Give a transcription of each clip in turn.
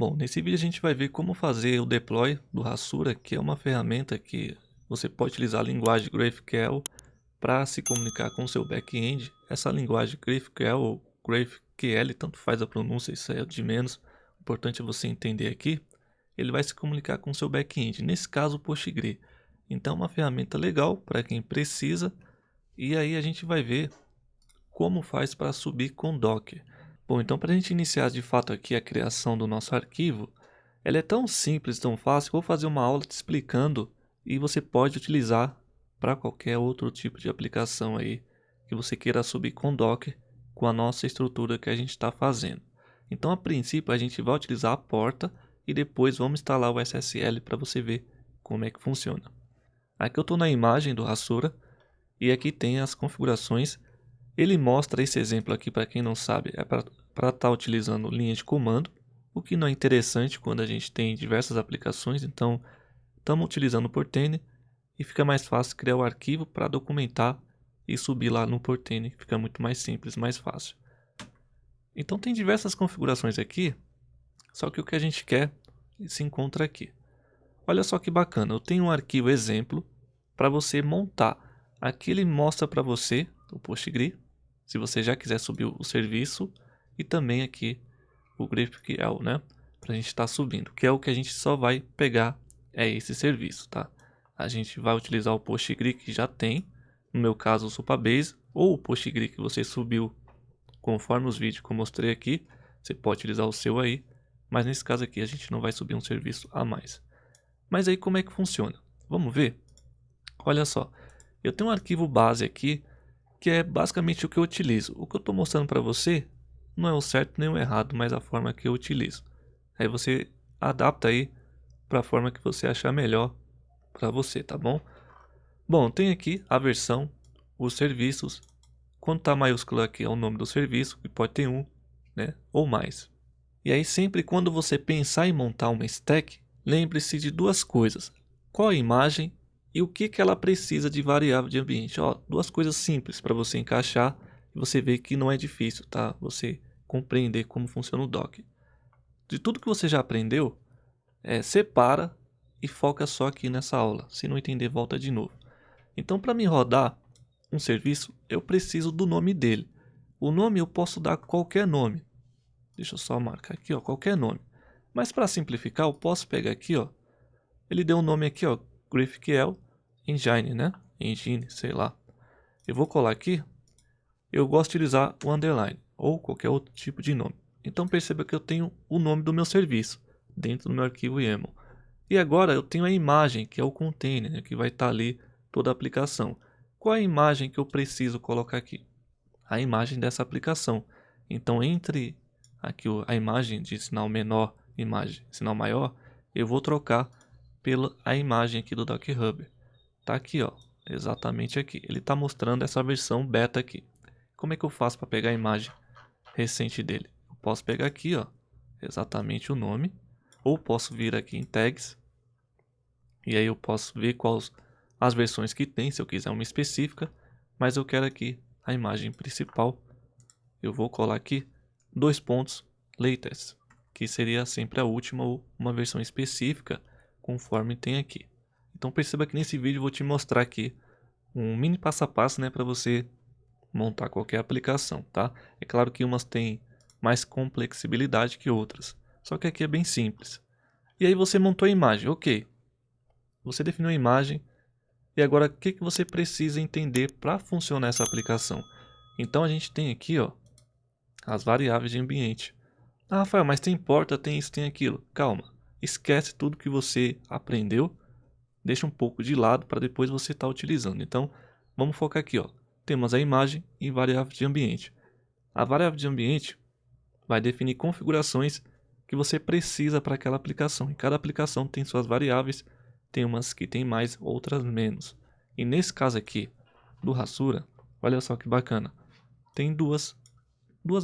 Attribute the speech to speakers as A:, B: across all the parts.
A: Bom, nesse vídeo a gente vai ver como fazer o deploy do Hasura, que é uma ferramenta que você pode utilizar a linguagem GraphQL para se comunicar com o seu back-end. Essa linguagem GraphQL ou GraphQL, tanto faz a pronúncia, isso é de menos. O importante é você entender aqui. Ele vai se comunicar com o seu back-end, nesse caso o Postgre. Então é uma ferramenta legal para quem precisa. E aí a gente vai ver como faz para subir com Docker. Bom, então para a gente iniciar de fato aqui a criação do nosso arquivo, ela é tão simples, tão fácil, que eu vou fazer uma aula te explicando e você pode utilizar para qualquer outro tipo de aplicação aí que você queira subir com Docker com a nossa estrutura que a gente está fazendo. Então a princípio a gente vai utilizar a porta e depois vamos instalar o SSL para você ver como é que funciona. Aqui eu estou na imagem do Hasura e aqui tem as configurações. Ele mostra esse exemplo aqui, para quem não sabe, é para estar utilizando linha de comando, o que não é interessante quando a gente tem diversas aplicações. Então estamos utilizando o Portainer e fica mais fácil criar o arquivo para documentar e subir lá no Portainer, fica muito mais simples, mais fácil. Então tem diversas configurações aqui, só que o que a gente quer se encontra aqui. Olha só que bacana, eu tenho um arquivo exemplo para você montar. Aqui ele mostra para você o Postgre, se você já quiser subir o serviço, e também aqui o GraphQL, né? Para a gente estar subindo, que é o que a gente só vai pegar, é esse serviço, tá? A gente vai utilizar o Postgre que já tem, no meu caso o Supabase, ou o Postgre que você subiu conforme os vídeos que eu mostrei aqui, você pode utilizar o seu aí, mas nesse caso aqui a gente não vai subir um serviço a mais. Mas aí como é que funciona? Vamos ver? Olha só, eu tenho um arquivo base aqui, que é basicamente o que eu utilizo. O que eu estou mostrando para você não é o certo nem o errado, mas a forma que eu utilizo. Aí você adapta aí para a forma que você achar melhor para você, tá bom? Bom, tem aqui a versão, os serviços. Quando está maiúsculo aqui é o nome do serviço, que pode ter um, né, ou mais. E aí sempre quando você pensar em montar uma stack, lembre-se de duas coisas. Qual a imagem e o que ela precisa de variável de ambiente. Ó, duas coisas simples para você encaixar e você ver que não é difícil, tá? Você compreender como funciona o Docker. De tudo que você já aprendeu, separa e foca só aqui nessa aula. Se não entender, volta de novo. Então para me rodar um serviço, eu preciso do nome dele. O nome eu posso dar qualquer nome. Deixa eu só marcar aqui, ó, qualquer nome. Mas para simplificar, eu posso pegar aqui, ó. Ele deu um nome aqui, ó, GraphQL Engine, né? Engine, sei lá. Eu vou colar aqui. Eu gosto de utilizar o underline ou qualquer outro tipo de nome. Então perceba que eu tenho o nome do meu serviço dentro do meu arquivo YAML. E agora eu tenho a imagem, que é o container, né, que vai estar ali toda a aplicação. Qual é a imagem que eu preciso colocar aqui? A imagem dessa aplicação. Então entre aqui a imagem de sinal menor, imagem sinal maior, eu vou trocar pela a imagem aqui do Docker Hub. Tá aqui, ó, exatamente aqui. Ele está mostrando essa versão beta aqui. Como é que eu faço para pegar a imagem recente dele? Eu posso pegar aqui, ó, exatamente o nome, ou posso vir aqui em tags e aí eu posso ver quais as versões que tem, se eu quiser uma específica, mas eu quero aqui a imagem principal. Eu vou colar aqui dois pontos latest, que seria sempre a última ou uma versão específica, conforme tem aqui. Então perceba que nesse vídeo eu vou te mostrar aqui um mini passo a passo, né, para você montar qualquer aplicação, tá? É claro que umas têm mais complexibilidade que outras, só que aqui é bem simples. E aí você montou a imagem, ok. Você definiu a imagem e agora o que você precisa entender para funcionar essa aplicação? Então a gente tem aqui, ó, as variáveis de ambiente. Ah, Rafael, mas tem porta, tem isso, tem aquilo. Calma, esquece tudo que você aprendeu, deixa um pouco de lado para depois você estar utilizando. Então, vamos focar aqui, ó. Temos a imagem e variável de ambiente. A variável de ambiente vai definir configurações que você precisa para aquela aplicação. E cada aplicação tem suas variáveis, tem umas que tem mais, outras menos. E nesse caso aqui, do Hasura, olha só que bacana. Tem duas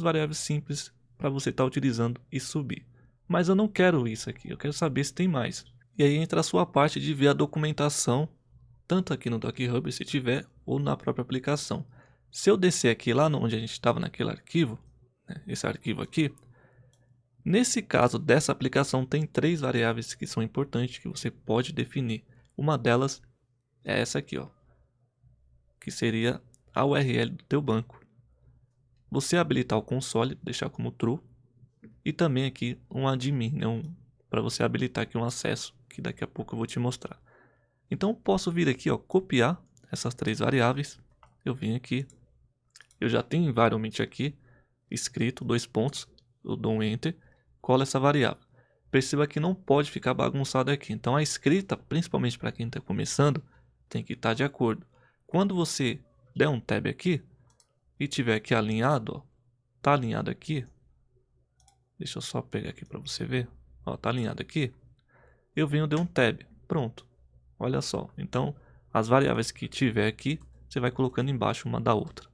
A: variáveis simples para você estar utilizando e subir. Mas eu não quero isso aqui, eu quero saber se tem mais. E aí entra a sua parte de ver a documentação, tanto aqui no Docker Hub se tiver, ou na própria aplicação. Se eu descer aqui lá onde a gente estava naquele arquivo, né, esse arquivo aqui, Nesse caso dessa aplicação, tem 3 variáveis que são importantes que você pode definir. Uma delas é essa aqui, ó, que seria a URL do teu banco. Você habilitar o console, deixar como true, e também aqui um admin, né, para você habilitar aqui um acesso, que daqui a pouco eu vou te mostrar. Então posso vir aqui, ó, copiar essas 3 variáveis. Eu vim aqui, eu já tenho environment aqui escrito, 2 pontos, eu dou um enter, colo essa variável. Perceba que não pode ficar bagunçado aqui. Então a escrita, principalmente para quem está começando, tem que estar de acordo. Quando você der um tab aqui e tiver aqui alinhado, ó, tá alinhado aqui. Deixa eu só pegar aqui para você ver. Ó, tá alinhado aqui. Eu venho de um tab. Pronto. Olha só. Então, as variáveis que tiver aqui, você vai colocando embaixo uma da outra.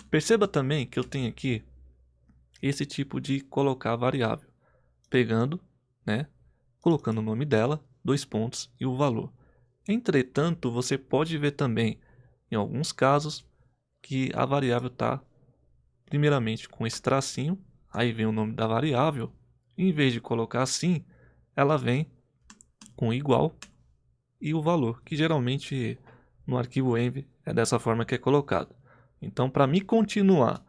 A: Perceba também que eu tenho aqui esse tipo de colocar variável. Pegando, né? Colocando o nome dela, 2 pontos e o valor. Entretanto, você pode ver também, em alguns casos, que a variável está primeiramente com esse tracinho, aí vem o nome da variável, em vez de colocar assim, ela vem com igual e o valor, que geralmente no arquivo env é dessa forma que é colocado. Então, para me continuar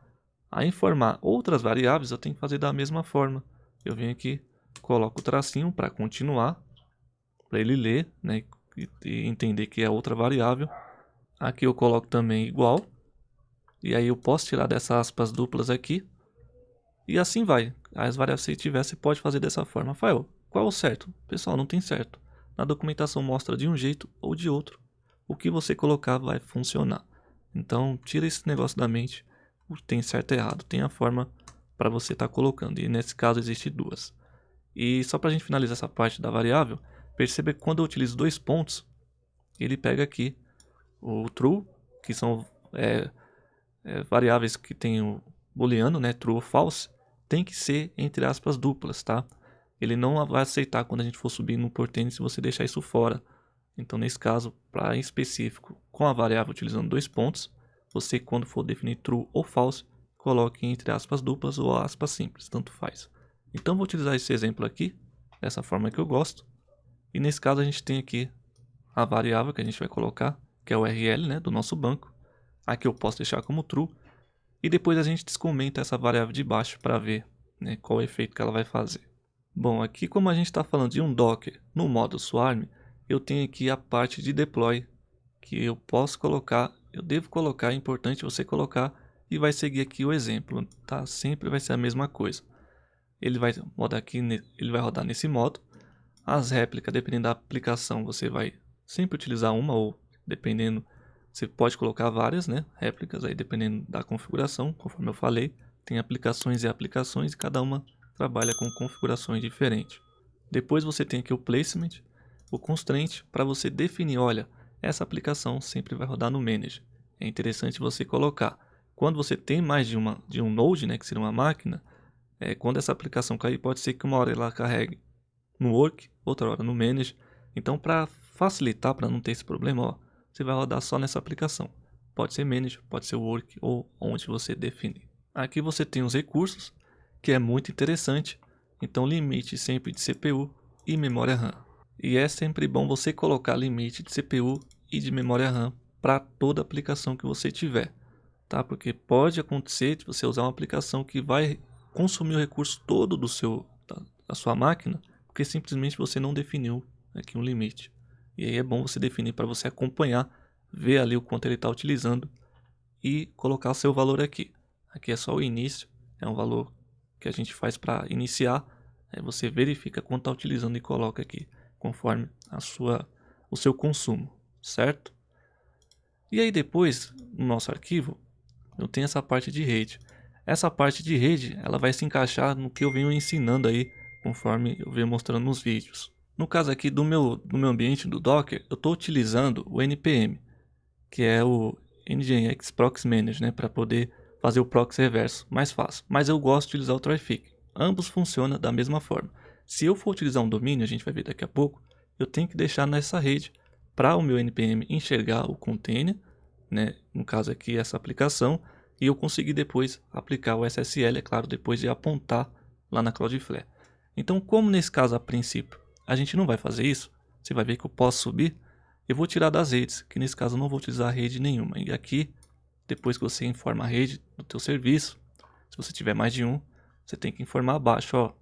A: a informar outras variáveis, eu tenho que fazer da mesma forma. Eu venho aqui, coloco o tracinho para continuar, para ele ler, né, e entender que é outra variável. Aqui eu coloco também igual. E aí eu posso tirar dessas aspas duplas aqui. E assim vai. As variáveis que você tiver, você pode fazer dessa forma. Rafael, qual é o certo? Pessoal, não tem certo. Na documentação mostra de um jeito ou de outro. O que você colocar vai funcionar. Então, tira esse negócio da mente. Tem certo e errado. Tem a forma para você estar colocando. E nesse caso, existe 2. E só para a gente finalizar essa parte da variável, perceba que quando eu utilizo 2 pontos, ele pega aqui o true, que são variáveis que tem o booleano, né, true ou false, tem que ser entre aspas duplas, tá? Ele não vai aceitar quando a gente for subir no portend se você deixar isso fora. Então, nesse caso, para em específico, com a variável utilizando 2 pontos, você quando for definir true ou false, coloque entre aspas duplas ou aspas simples, tanto faz. Então, vou utilizar esse exemplo aqui, dessa forma que eu gosto. E nesse caso, a gente tem aqui a variável que a gente vai colocar, que é o URL, né, do nosso banco. Aqui eu posso deixar como true. E depois a gente descomenta essa variável de baixo para ver, né, qual é o efeito que ela vai fazer. Bom, aqui como a gente está falando de um Docker no modo Swarm, eu tenho aqui a parte de deploy, que eu posso colocar, eu devo colocar, é importante você colocar, e vai seguir aqui o exemplo, tá? Sempre vai ser a mesma coisa. Ele vai rodar nesse modo. As réplicas, dependendo da aplicação, você vai sempre utilizar uma ou, dependendo, você pode colocar várias, né, réplicas, aí dependendo da configuração, conforme eu falei. Tem aplicações e cada uma trabalha com configurações diferentes. Depois você tem aqui o placement, o constraint, para você definir, olha, essa aplicação sempre vai rodar no Manage. É interessante você colocar. Quando você tem mais de um node, né, que seria uma máquina, quando essa aplicação cair, pode ser que uma hora ela carregue no Work, outra hora no Manage. Então, para facilitar, para não ter esse problema, ó, você vai rodar só nessa aplicação. Pode ser Manage, pode ser Work ou onde você definir. Aqui você tem os recursos, que é muito interessante. Então, limite sempre de CPU e memória RAM. E é sempre bom você colocar limite de CPU e de memória RAM para toda aplicação que você tiver, tá? Porque pode acontecer de você usar uma aplicação que vai consumir o recurso todo da sua máquina, porque simplesmente você não definiu aqui um limite. E aí é bom você definir para você acompanhar, ver ali o quanto ele está utilizando e colocar o seu valor aqui. Aqui é só o início, é um valor que a gente faz para iniciar. Aí você verifica quanto está utilizando e coloca aqui, conforme o seu consumo, certo? E aí depois, no nosso arquivo, eu tenho essa parte de rede. Essa parte de rede, ela vai se encaixar no que eu venho ensinando aí, conforme eu venho mostrando nos vídeos. No caso aqui do meu ambiente do Docker, eu estou utilizando o NPM, que é o Nginx Proxy Manager, né, para poder fazer o proxy reverso mais fácil. Mas eu gosto de utilizar o Traefik. Ambos funcionam da mesma forma. Se eu for utilizar um domínio, a gente vai ver daqui a pouco, eu tenho que deixar nessa rede para o meu NPM enxergar o container, né, no caso aqui essa aplicação, e eu conseguir depois aplicar o SSL, é claro, depois de apontar lá na Cloudflare. Então, como nesse caso, a princípio, a gente não vai fazer isso, você vai ver que eu posso subir, eu vou tirar das redes, que nesse caso eu não vou utilizar rede nenhuma. E aqui, depois que você informa a rede do teu serviço, se você tiver mais de um, você tem que informar abaixo, ó,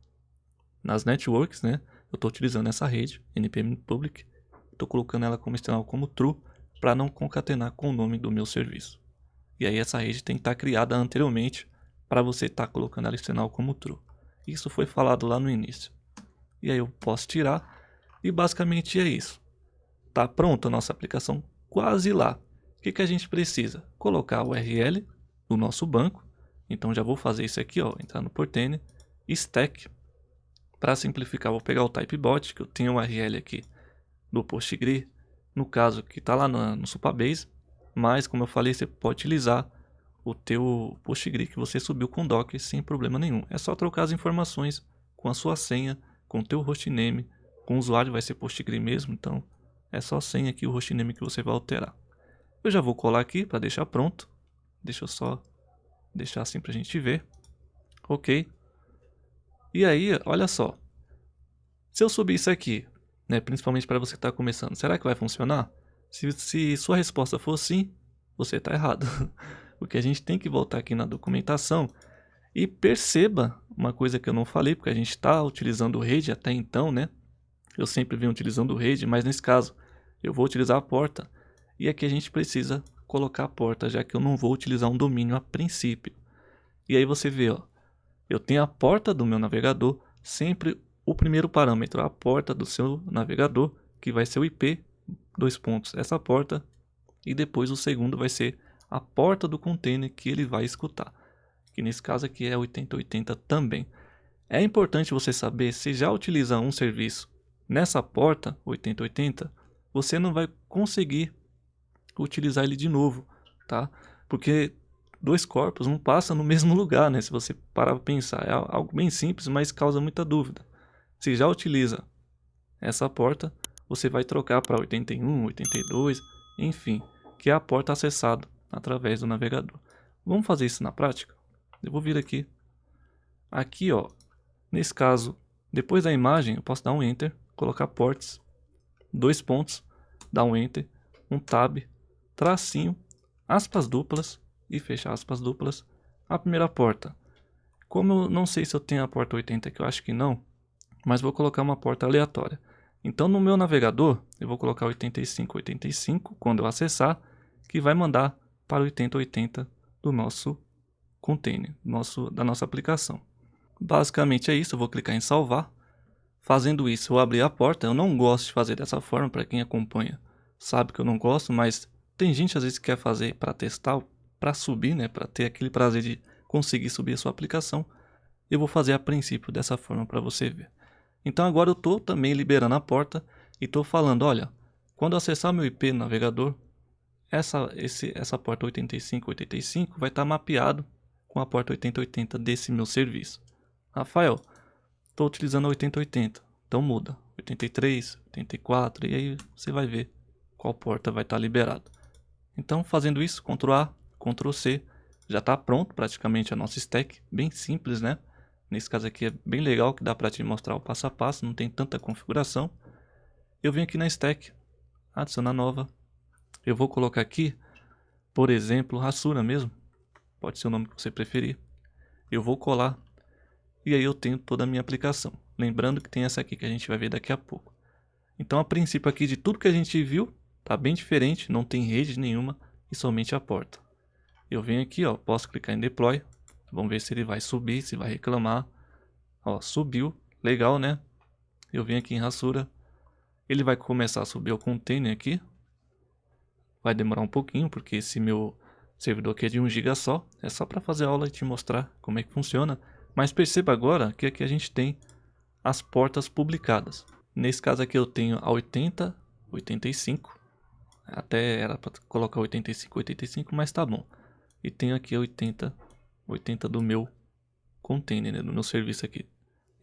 A: nas networks, né? Eu estou utilizando essa rede, npm public, estou colocando ela como external como true, para não concatenar com o nome do meu serviço. E aí essa rede tem que estar criada anteriormente para você estar colocando ela external como true. Isso foi falado lá no início. E aí eu posso tirar, e basicamente é isso. Tá pronta a nossa aplicação quase lá. O que a gente precisa? Colocar o URL do nosso banco. Então já vou fazer isso aqui, ó, entrar no Portainer, stack. Para simplificar, vou pegar o typebot, que eu tenho o URL aqui do Postgre, no caso que está lá no Supabase, mas como eu falei, você pode utilizar o teu Postgre que você subiu com Docker sem problema nenhum. É só trocar as informações com a sua senha, com o teu hostname, com o usuário vai ser Postgre mesmo, então é só a senha aqui, o hostname que você vai alterar. Eu já vou colar aqui para deixar pronto. Deixa eu só deixar assim para a gente ver. Ok. E aí, olha só. Se eu subir isso aqui, né, principalmente para você que está começando, será que vai funcionar? Se sua resposta for sim, você está errado. Porque a gente tem que voltar aqui na documentação e perceba uma coisa que eu não falei, porque a gente está utilizando o rede até então, né? Eu sempre venho utilizando o rede, mas nesse caso eu vou utilizar a porta. E aqui a gente precisa colocar a porta, já que eu não vou utilizar um domínio a princípio. E aí você vê, ó, eu tenho a porta do meu navegador, sempre o primeiro parâmetro, a porta do seu navegador, que vai ser o IP, dois pontos, essa porta, e depois o segundo vai ser a porta do container que ele vai escutar, que nesse caso aqui é 8080 também. É importante você saber, se já utiliza um serviço nessa porta 8080, você não vai conseguir utilizar ele de novo, tá? Porque dois corpos não passam no mesmo lugar, né? Se você parar para pensar, é algo bem simples, mas causa muita dúvida. Se já utiliza essa porta, você vai trocar para 81, 82, enfim, que é a porta acessada através do navegador. Vamos fazer isso na prática? Eu vou vir aqui. Aqui, ó, nesse caso, depois da imagem, eu posso dar um Enter, colocar ports, dois pontos, dar um Enter, um Tab, tracinho, aspas duplas e fechar aspas duplas. A primeira porta. Como eu não sei se eu tenho a porta 80 aqui, eu acho que não, mas vou colocar uma porta aleatória. Então no meu navegador, eu vou colocar 8585 quando eu acessar, que vai mandar para 8080 do nosso container, da nossa aplicação. Basicamente é isso, eu vou clicar em salvar. Fazendo isso, eu abri a porta. Eu não gosto de fazer dessa forma, para quem acompanha sabe que eu não gosto, mas tem gente às vezes que quer fazer para testar, para subir, né, para ter aquele prazer de conseguir subir a sua aplicação. Eu vou fazer a princípio dessa forma para você ver. Então agora eu estou também liberando a porta e estou falando, olha, quando eu acessar meu IP no navegador, essa porta 8585 vai estar mapeado com a porta 8080 desse meu serviço. Rafael, estou utilizando a 8080, então muda, 83, 84, e aí você vai ver qual porta vai estar liberada. Então fazendo isso, Ctrl A, Ctrl C, já está pronto praticamente a nossa stack, bem simples, né? Nesse caso aqui é bem legal que dá para te mostrar o passo a passo, não tem tanta configuração. Eu venho aqui na stack, adicionar nova, eu vou colocar aqui, por exemplo, Hasura mesmo, pode ser o nome que você preferir. Eu vou colar e aí eu tenho toda a minha aplicação. Lembrando que tem essa aqui que a gente vai ver daqui a pouco. Então a princípio aqui de tudo que a gente viu, tá bem diferente, não tem rede nenhuma e somente a porta. Eu venho aqui, ó, posso clicar em deploy, vamos ver se ele vai subir, se vai reclamar. Ó, subiu, legal, né? Eu venho aqui em Hasura, ele vai começar a subir o container aqui. Vai demorar um pouquinho, porque esse meu servidor aqui é de 1 GB só. É só para fazer aula e te mostrar como é que funciona. Mas perceba agora que aqui a gente tem as portas publicadas. Nesse caso aqui eu tenho a 80, 85. Até era para colocar 85, 85, mas tá bom. E tenho aqui a 80, 80 do meu container, né, do meu serviço aqui.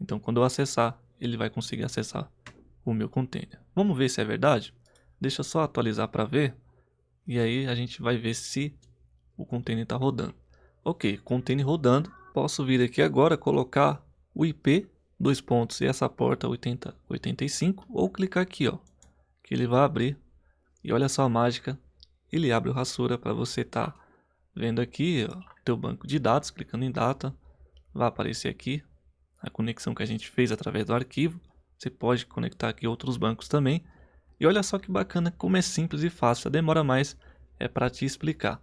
A: Então quando eu acessar, ele vai conseguir acessar o meu container. Vamos ver se é verdade? Deixa eu só atualizar para ver. E aí a gente vai ver se o container está rodando. Ok, container rodando. Posso vir aqui agora, colocar o IP dois pontos e essa porta 8085, ou clicar aqui, ó, que ele vai abrir. E olha só a mágica, ele abre o Hasura para você estar vendo aqui, ó, teu banco de dados, clicando em data, vai aparecer aqui a conexão que a gente fez através do arquivo. Você pode conectar aqui outros bancos também. E olha só que bacana como é simples e fácil, a demora mais é para te explicar.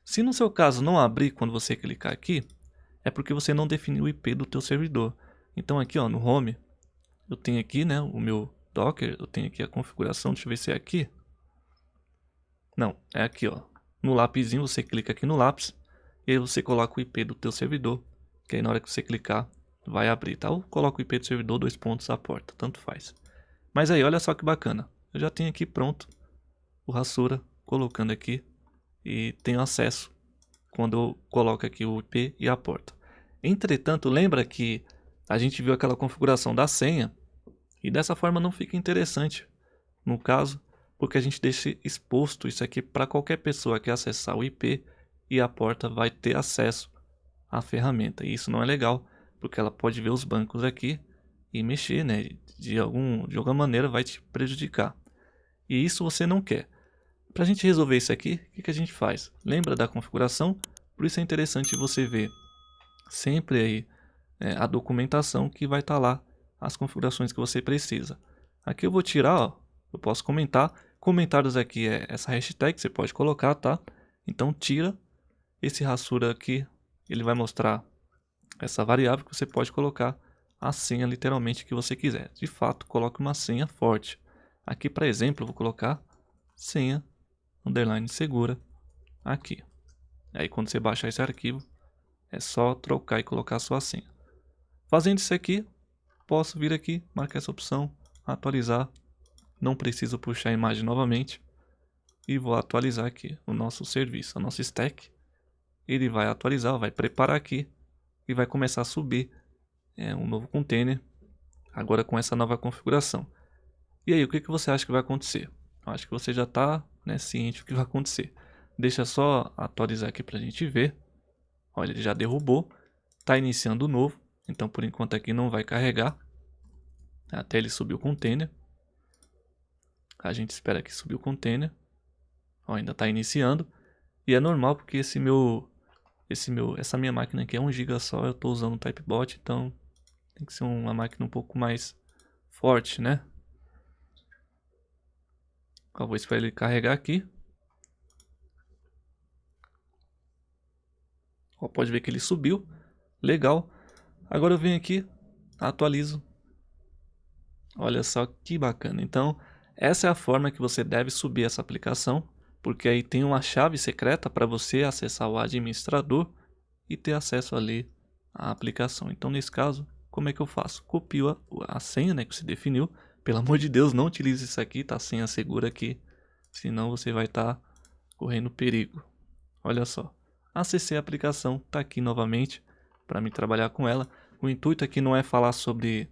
A: Se no seu caso não abrir quando você clicar aqui, é porque você não definiu o IP do teu servidor. Então aqui, ó, no Home, eu tenho aqui, né, o meu Docker, eu tenho aqui a configuração, deixa eu ver se é aqui. Não, é aqui, ó. No lapisinho você clica aqui no lápis e aí você coloca o IP do teu servidor, que aí na hora que você clicar vai abrir, tá? Ou coloca o IP do servidor, dois pontos, a porta, tanto faz. Mas aí, olha só que bacana. Eu já tenho aqui pronto o Hasura, colocando aqui e tenho acesso quando eu coloco aqui o IP e a porta. Entretanto, lembra que a gente viu aquela configuração da senha e dessa forma não fica interessante no caso, porque a gente deixa exposto isso aqui para qualquer pessoa que acessar o IP e a porta vai ter acesso à ferramenta. E isso não é legal, porque ela pode ver os bancos aqui e mexer, né? De alguma maneira vai te prejudicar. E isso você não quer. Para a gente resolver isso aqui, o que a gente faz? Lembra da configuração? Por isso é interessante você ver sempre aí a documentação que vai estar lá, as configurações que você precisa. Aqui eu vou tirar, ó, eu posso comentar. Comentários aqui é essa hashtag que você pode colocar, tá? Então tira esse Hasura aqui, ele vai mostrar essa variável que você pode colocar a senha literalmente que você quiser. De fato, coloque uma senha forte. Aqui, para exemplo, eu vou colocar senha underline segura aqui. Aí quando você baixar esse arquivo, é só trocar e colocar a sua senha. Fazendo isso aqui, posso vir aqui, marcar essa opção, atualizar. Não preciso puxar a imagem novamente. E vou atualizar aqui o nosso serviço, o nosso stack. Ele vai atualizar, vai preparar aqui e vai começar a subir um novo container, agora com essa nova configuração. E aí, o que você acha que vai acontecer? Eu acho que você já está, né, ciente do que vai acontecer. Deixa só atualizar aqui para a gente ver. Olha, ele já derrubou, está iniciando o novo, então por enquanto aqui não vai carregar até ele subir o container. A gente espera que subiu o container. Ó, ainda está iniciando e é normal porque essa minha máquina aqui é 1 GB só, eu estou usando o Typebot, então tem que ser uma máquina um pouco mais forte, né? Eu vou esperar ele carregar aqui. Ó, pode ver que ele subiu, legal. Agora eu venho aqui, atualizo. Olha só que bacana. Então, essa é a forma que você deve subir essa aplicação, porque aí tem uma chave secreta para você acessar o administrador e ter acesso ali à aplicação. Então, nesse caso, como é que eu faço? Copio a senha, né, que você definiu. Pelo amor de Deus, não utilize isso aqui, tá? Senha segura aqui, senão você vai estar correndo perigo. Olha só, acessei a aplicação, tá aqui novamente para me trabalhar com ela. O intuito aqui não é falar sobre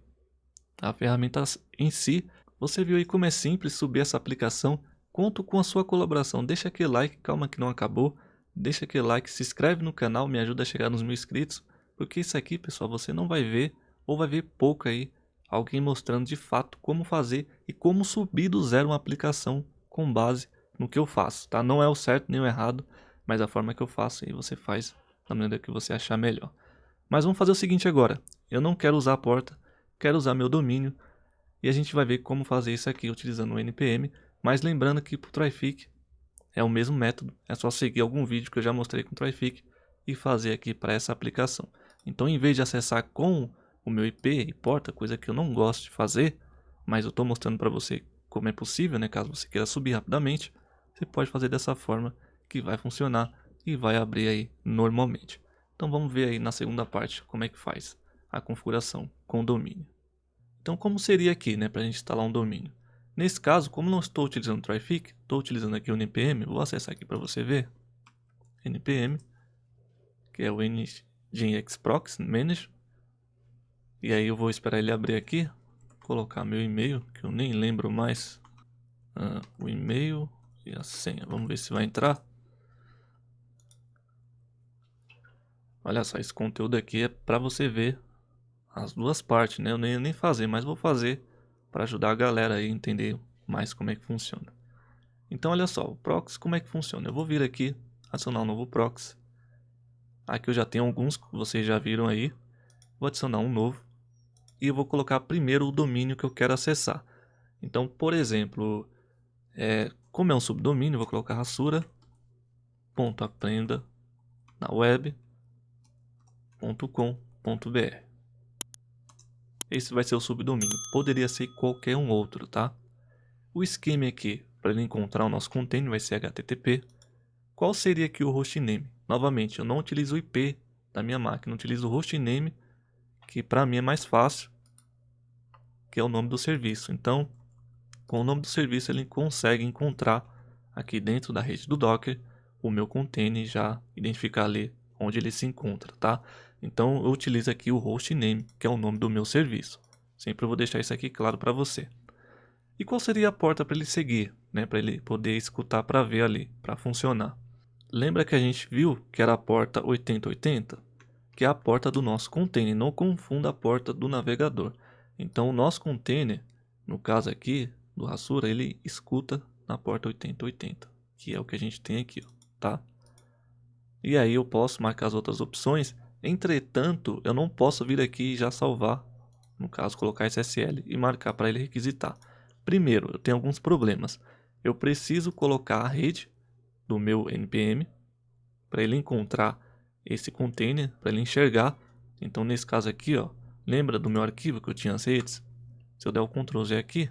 A: a ferramenta em si. Você viu aí como é simples subir essa aplicação. Conto com a sua colaboração. Deixa aquele like, calma que não acabou. Deixa aquele like, se inscreve no canal, me ajuda a chegar nos 1000 inscritos. Porque isso aqui, pessoal, você não vai ver, ou vai ver pouco aí, alguém mostrando de fato como fazer e como subir do zero uma aplicação com base no que eu faço, tá? Não é o certo nem o errado, mas a forma que eu faço e você faz da maneira que você achar melhor. Mas vamos fazer o seguinte agora. Eu não quero usar a porta, quero usar meu domínio. E a gente vai ver como fazer isso aqui utilizando o npm. Mas lembrando que para o Traefik é o mesmo método. É só seguir algum vídeo que eu já mostrei com o Traefik e fazer aqui para essa aplicação. Então, em vez de acessar com o meu IP e porta, coisa que eu não gosto de fazer, mas eu estou mostrando para você como é possível, né? Caso você queira subir rapidamente, você pode fazer dessa forma que vai funcionar e vai abrir aí normalmente. Então vamos ver aí na segunda parte como é que faz a configuração com o domínio. Então como seria aqui, né, para a gente instalar um domínio? Nesse caso, como não estou utilizando o Traefik, estou utilizando aqui o npm, vou acessar aqui para você ver. npm, que é o nginxproxy manage. E aí eu vou esperar ele abrir aqui, colocar meu e-mail, que eu nem lembro mais. O e-mail e a senha, vamos ver se vai entrar. Olha só, esse conteúdo aqui é para você ver as duas partes, né? Eu nem ia nem fazer, mas vou fazer para ajudar a galera aí a entender mais como é que funciona. Então olha só, o proxy como é que funciona? Eu vou vir aqui, adicionar um novo proxy. Aqui eu já tenho alguns que vocês já viram aí. Vou adicionar um novo. E eu vou colocar primeiro o domínio que eu quero acessar. Então, por exemplo, como é um subdomínio, eu vou colocar rasura.aprenda na web.com.br. Esse vai ser o subdomínio. Poderia ser qualquer um outro, tá? O esquema aqui, para ele encontrar o nosso container, vai ser HTTP. Qual seria aqui o hostname? Novamente, eu não utilizo o IP da minha máquina, eu utilizo o hostname, que para mim é mais fácil, que é o nome do serviço. Então, com o nome do serviço, ele consegue encontrar aqui dentro da rede do Docker o meu container e já identificar ali onde ele se encontra, tá? Então, eu utilizo aqui o hostname, que é o nome do meu serviço. Sempre eu vou deixar isso aqui claro para você. E qual seria a porta para ele seguir, né? Para ele poder escutar para ver ali, para funcionar. Lembra que a gente viu que era a porta 8080? Que é a porta do nosso container. Não confunda a porta do navegador. Então, o nosso container, no caso aqui do Hasura, ele escuta na porta 8080, que é o que a gente tem aqui, ó, tá? E aí eu posso marcar as outras opções. Entretanto, eu não posso vir aqui e já salvar, no caso colocar SSL e marcar para ele requisitar. Primeiro, eu tenho alguns problemas. Eu preciso colocar a rede do meu NPM para ele encontrar esse container, para ele enxergar. Então nesse caso aqui, ó, lembra do meu arquivo que eu tinha as redes? Se eu der o Ctrl Z aqui,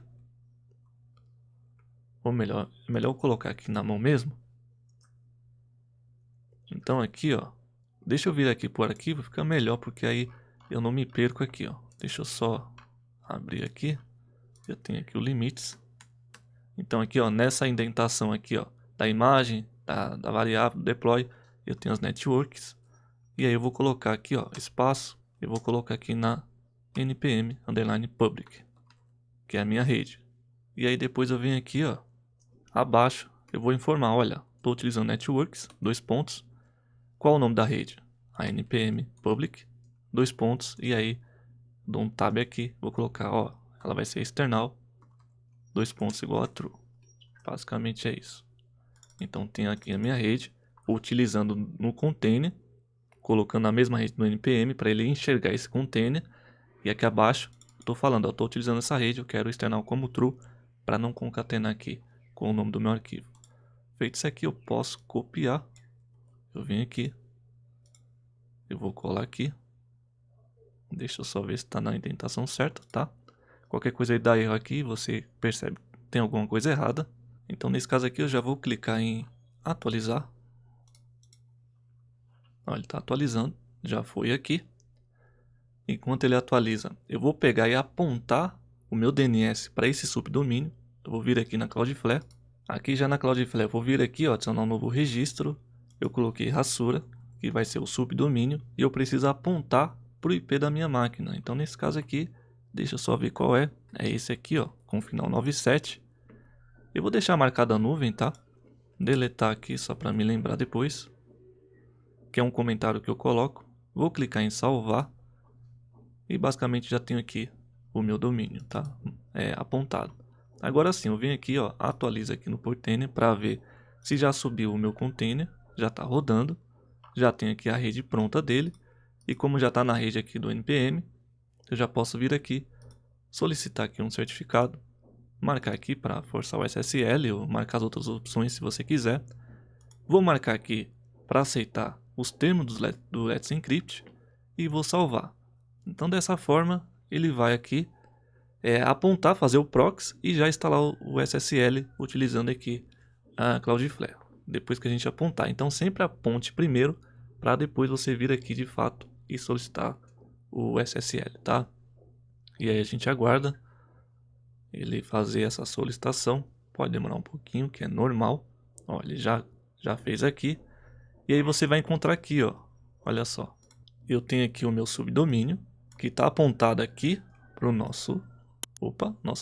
A: ou melhor, é melhor eu colocar aqui na mão mesmo. Então aqui, ó, deixa eu vir aqui para o arquivo, fica melhor porque aí eu não me perco aqui, ó. Deixa eu só abrir aqui. Eu tenho aqui o limites. Então aqui, ó, nessa indentação aqui, ó, da imagem, da variável, deploy, eu tenho as networks. E aí eu vou colocar aqui, ó, espaço, eu vou colocar aqui na npm underline public, que é a minha rede. E aí depois eu venho aqui, ó, abaixo, eu vou informar, olha, estou utilizando networks, dois pontos. Qual o nome da rede? A npm public, dois pontos, e aí dou um tab aqui, vou colocar, ó, ela vai ser external, dois pontos igual a true. Basicamente é isso. Então tem aqui a minha rede, utilizando no container, colocando na mesma rede do npm para ele enxergar esse container. E aqui abaixo, estou falando, estou utilizando essa rede, eu quero o external como true, para não concatenar aqui com o nome do meu arquivo. Feito isso aqui, eu posso copiar. Eu venho aqui, eu vou colar aqui. Deixa eu só ver se está na indentação certa, tá? Qualquer coisa aí dá erro aqui, você percebe que tem alguma coisa errada. Então nesse caso aqui eu já vou clicar em atualizar. Olha, ele está atualizando, já foi aqui. Enquanto ele atualiza, eu vou pegar e apontar o meu DNS para esse subdomínio. Eu vou vir aqui na Cloudflare. Aqui já na Cloudflare eu vou vir aqui, ó, adicionar um novo registro. Eu coloquei Hasura, que vai ser o subdomínio. E eu preciso apontar para o IP da minha máquina. Então nesse caso aqui, deixa eu só ver qual é. É esse aqui, ó, com final 97. Eu vou deixar marcada a nuvem, tá? Deletar aqui só para me lembrar depois. Que é um comentário que eu coloco. Vou clicar em salvar. E basicamente já tenho aqui o meu domínio, tá? Apontado. Agora sim, eu venho aqui, ó, atualiza aqui no Portainer para ver se já subiu o meu container, já está rodando. Já tenho aqui a rede pronta dele. E como já está na rede aqui do NPM, eu já posso vir aqui, solicitar aqui um certificado, marcar aqui para forçar o SSL ou marcar as outras opções se você quiser. Vou marcar aqui para aceitar os termos do Let's Encrypt e vou salvar. Então dessa forma ele vai aqui apontar, fazer o proxy e já instalar o SSL utilizando aqui a Cloudflare. Depois que a gente apontar. Então sempre aponte primeiro para depois você vir aqui de fato e solicitar o SSL, tá? E aí a gente aguarda ele fazer essa solicitação. Pode demorar um pouquinho, que é normal. Ó, ele já fez aqui. E aí você vai encontrar aqui, ó. Olha só. Eu tenho aqui o meu subdomínio, que está apontado aqui para o nosso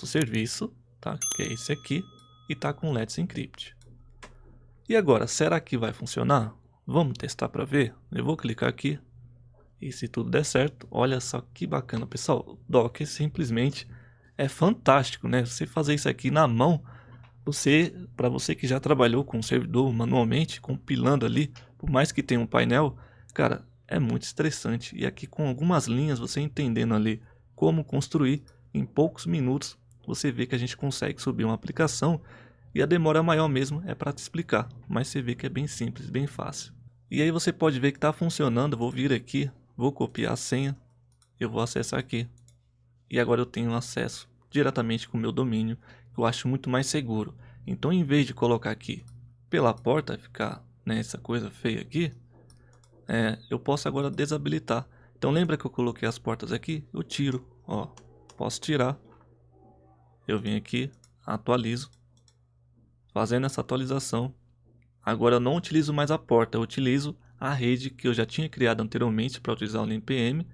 A: serviço, tá? Que é esse aqui. E está com Let's Encrypt. E agora, será que vai funcionar? Vamos testar para ver? Eu vou clicar aqui. E se tudo der certo, olha só que bacana, pessoal. O Docker simplesmente é fantástico, né? Você fazer isso aqui na mão, para você que já trabalhou com o servidor manualmente, compilando ali, por mais que tenha um painel, cara, é muito estressante. E aqui com algumas linhas, você entendendo ali como construir, em poucos minutos, você vê que a gente consegue subir uma aplicação e a demora maior mesmo é para te explicar, mas você vê que é bem simples, bem fácil. E aí você pode ver que está funcionando. Eu vou vir aqui, vou copiar a senha, eu vou acessar aqui. E agora eu tenho acesso diretamente com o meu domínio, que eu acho muito mais seguro. Então, em vez de colocar aqui pela porta, ficar nessa coisa feia aqui, eu posso agora desabilitar. Então, lembra que eu coloquei as portas aqui? Eu tiro, ó, posso tirar. Eu venho aqui, atualizo, fazendo essa atualização. Agora eu não utilizo mais a porta, eu utilizo a rede que eu já tinha criado anteriormente para utilizar o NPM.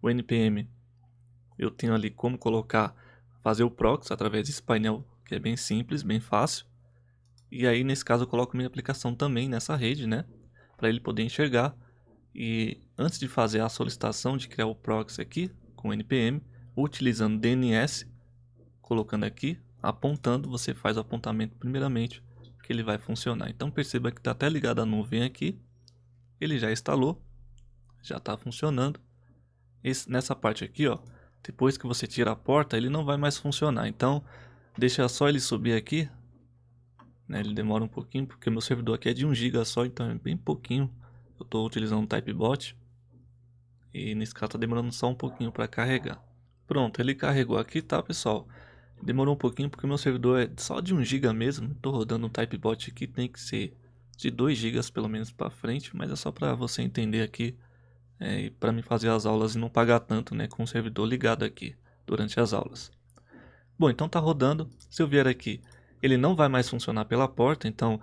A: O NPM eu tenho ali como colocar, fazer o proxy através desse painel que é bem simples, bem fácil. E aí nesse caso eu coloco minha aplicação também nessa rede, né? Para ele poder enxergar. E antes de fazer a solicitação de criar o proxy aqui com o NPM, utilizando DNS, colocando aqui, apontando, você faz o apontamento primeiramente que ele vai funcionar. Então perceba que está até ligado a nuvem aqui, ele já instalou, já está funcionando. Nessa parte aqui, ó, depois que você tira a porta, ele não vai mais funcionar. Então deixa só ele subir aqui, né? Ele demora um pouquinho porque meu servidor aqui é de 1 GB só, então é bem pouquinho. Eu estou utilizando um Typebot e nesse caso está demorando só um pouquinho para carregar. Pronto, ele carregou aqui, tá, pessoal? Demorou um pouquinho porque meu servidor é só de 1 GB mesmo. Estou rodando um Typebot aqui, tem que ser de 2 GB pelo menos para frente, mas é só para você entender aqui, e para me fazer as aulas e não pagar tanto, né, com o servidor ligado aqui durante as aulas. Bom, então tá rodando. Se eu vier aqui, ele não vai mais funcionar pela porta, então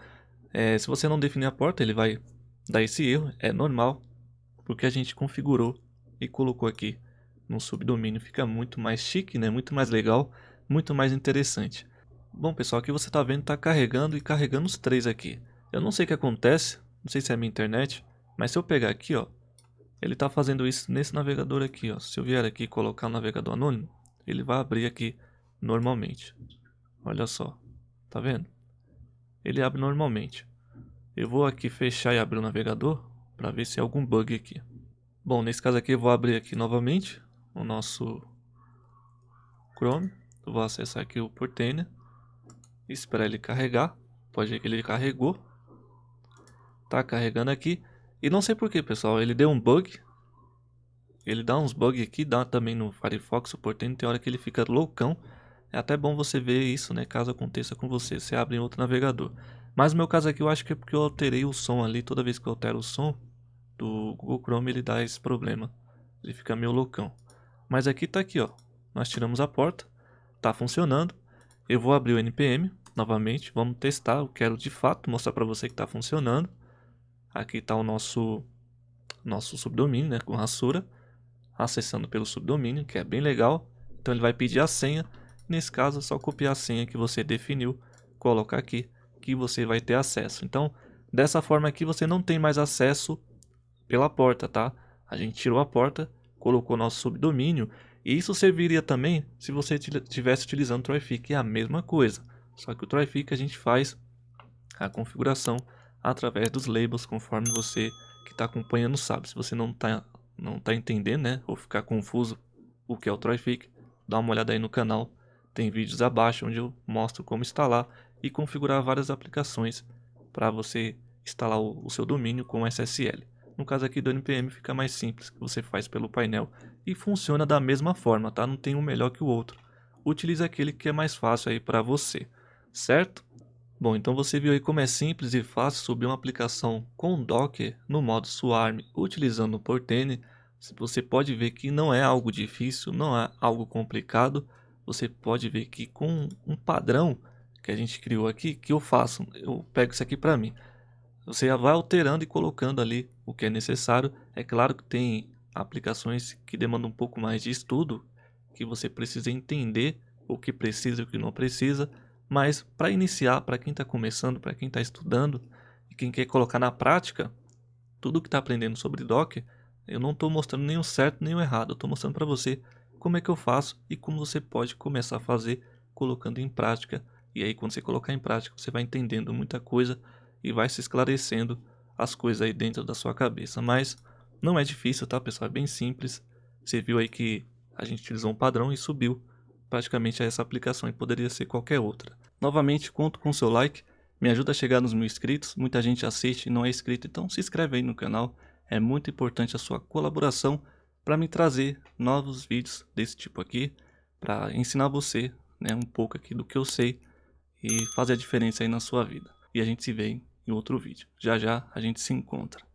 A: se você não definir a porta, ele vai dar esse erro, é normal, porque a gente configurou e colocou aqui no subdomínio. Fica muito mais chique, né? Muito mais legal, muito mais interessante. Bom, pessoal, aqui você está vendo, está carregando e carregando os três aqui. Eu não sei o que acontece, não sei se é a minha internet, mas se eu pegar aqui, ó, ele está fazendo isso nesse navegador aqui, ó. Se eu vier aqui e colocar o navegador anônimo, ele vai abrir aqui normalmente. Olha só, tá vendo? Ele abre normalmente. Eu vou aqui fechar e abrir o navegador para ver se há algum bug aqui. Bom, nesse caso aqui eu vou abrir aqui novamente o nosso Chrome. Eu vou acessar aqui o Portainer, esperar ele carregar. Pode ver que ele carregou. Tá carregando aqui. E não sei porquê, pessoal, ele deu um bug. Ele dá uns bugs aqui, dá também no Firefox, o Portainer, tem hora que ele fica loucão. É até bom você ver isso, né, caso aconteça com você, você abre em outro navegador. Mas no meu caso aqui eu acho que é porque eu alterei o som ali. Toda vez que eu altero o som do Google Chrome ele dá esse problema. Ele fica meio loucão. Mas aqui tá aqui, ó. Nós tiramos a porta. Tá funcionando. Eu vou abrir o NPM novamente. Vamos testar. Eu quero de fato mostrar para você que tá funcionando. Aqui tá o nosso subdomínio, né, com Hasura. Acessando pelo subdomínio, que é bem legal. Então ele vai pedir a senha. Nesse caso é só copiar a senha que você definiu, colocar aqui, que você vai ter acesso. Então, dessa forma aqui você não tem mais acesso pela porta, tá? A gente tirou a porta, colocou nosso subdomínio, e isso serviria também se você estivesse utilizando o Traefik, é a mesma coisa. Só que o Traefik a gente faz a configuração através dos labels, conforme você que está acompanhando sabe. Se você não tá entendendo, né, ou ficar confuso o que é o Traefik, dá uma olhada aí no canal. Tem vídeos abaixo onde eu mostro como instalar e configurar várias aplicações para você instalar o seu domínio com SSL. No caso aqui do NPM fica mais simples, que você faz pelo painel e funciona da mesma forma, tá? Não tem um melhor que o outro. Utilize aquele que é mais fácil aí para você, certo? Bom, então você viu aí como é simples e fácil subir uma aplicação com Docker no modo Swarm utilizando o Portainer. Você pode ver que não é algo difícil, não é algo complicado. Você pode ver que com um padrão que a gente criou aqui, que eu faço, eu pego isso aqui para mim. Você já vai alterando e colocando ali o que é necessário. É claro que tem aplicações que demandam um pouco mais de estudo, que você precisa entender o que precisa e o que não precisa. Mas para iniciar, para quem está começando, para quem está estudando e quem quer colocar na prática tudo que está aprendendo sobre Docker, Eu não estou mostrando nem o certo nem o errado, eu estou mostrando para você como é que eu faço e como você pode começar a fazer colocando em prática. E aí quando você colocar em prática, você vai entendendo muita coisa e vai se esclarecendo as coisas aí dentro da sua cabeça. Mas não é difícil, tá, pessoal? É bem simples. Você viu aí que a gente utilizou um padrão e subiu praticamente a essa aplicação e poderia ser qualquer outra. Novamente, conto com o seu like, me ajuda a chegar nos 1000 inscritos. Muita gente assiste e não é inscrito, então se inscreve aí no canal. É muito importante a sua colaboração para me trazer novos vídeos desse tipo aqui, para ensinar você, né, um pouco aqui do que eu sei e fazer a diferença aí na sua vida. E a gente se vê em outro vídeo. Já já a gente se encontra.